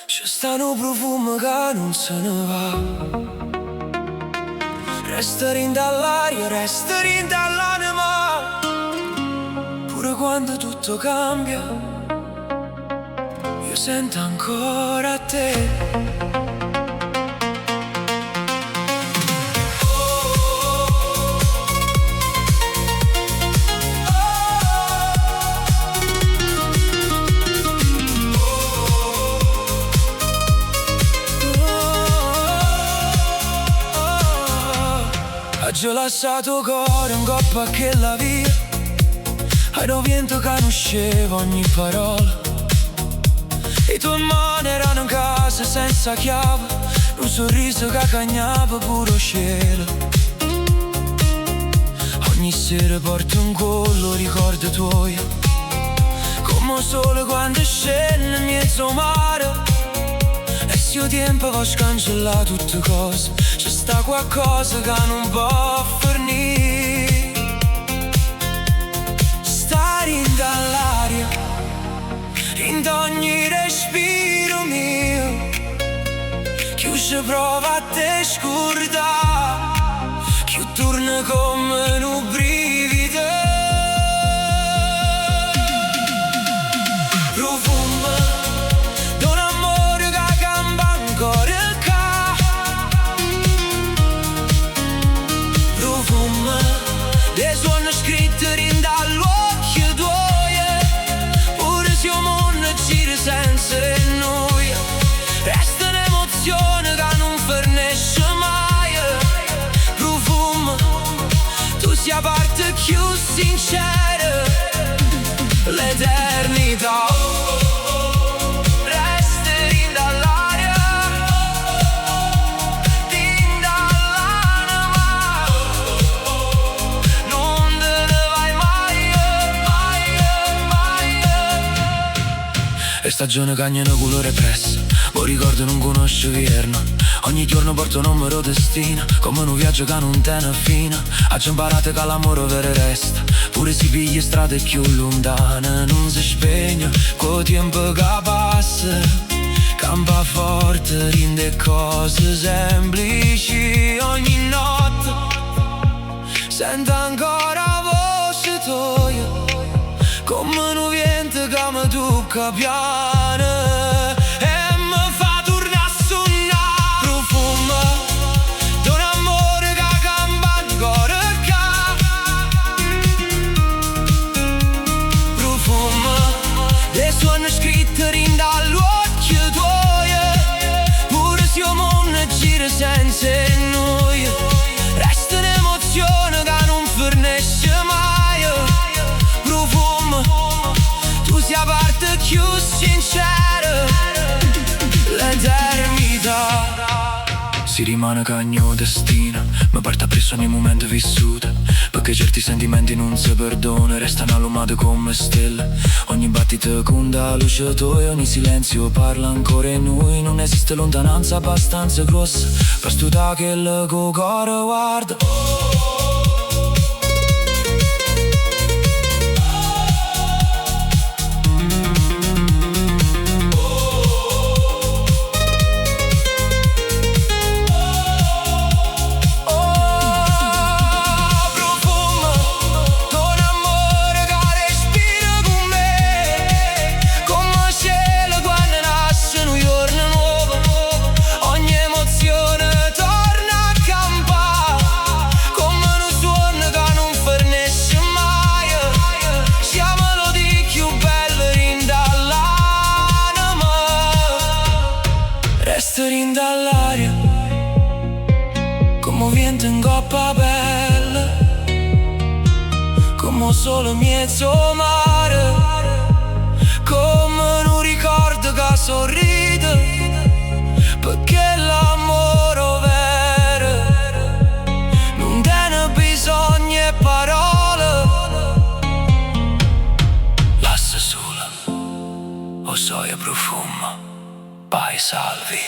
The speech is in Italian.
C'è stanno profumo che non se ne va. Resta rin dall'aria, resta rin dall'anima. Pure quando tutto cambia, io sento ancora te. Oggi ho lasciato cuore in coppa che la via. Hai un vento che non sceva ogni parola. E tue mani erano in casa senza chiave, un sorriso che cagnava puro cielo. Ogni sera porto un collo ricordi tuoi, come sole quando scende in mezzo mare. E se io tempo va scancellare tutte cose, c'è sta qualcosa che non può fornire. Stare in dall'aria, in ogni respiro mio, chiuso prova a te scordare, che torna come un brivido. Profumo d'un amore che cambia ancora qua. Profumo dei suoni scritti in dall'occhio tuoi. Pure se il mondo gira senza noi, resta un'emozione che non finisce mai. Profumo, tu sia parte più sincera, l'eternità. E stagione cagnano colore pressa, poi ricordo non conosce vierno. Ogni giorno porto un numero destina, come un viaggio che non tiene fine. Oggi imparate che l'amore vero resta, pure si piglia strade più lontane. Non si spegne col tempo che passa, campa forte, rende cose semplici. Ogni notte sento ancora la voce tua, come un vento che mi tocca piano e mi fa tornare a suonare. Profumo d'un amore che cambia ancora qua. Profumo dei suoni scritti in dall'occhio tuoi. Pure se il mondo gira senza noi, resta un'emozione che non finisce mai. Sia parte più sincera, l'eternità. Si rimane cagno destino, ma parte appresso nei momenti vissuti, perché certi sentimenti non si perdona, restano allumati come stelle. Ogni battito conta la luce tua, ogni silenzio parla ancora in noi. Non esiste lontananza abbastanza grossa per studare che il cuore guarda. Resta rin dall'aria, come vento in coppa pelle, come solo mezzo mare, come un ricordo che sorride, perché l'amore vero non tiene bisogno di parole. Lascia sola, o so io profumo, pai salvi.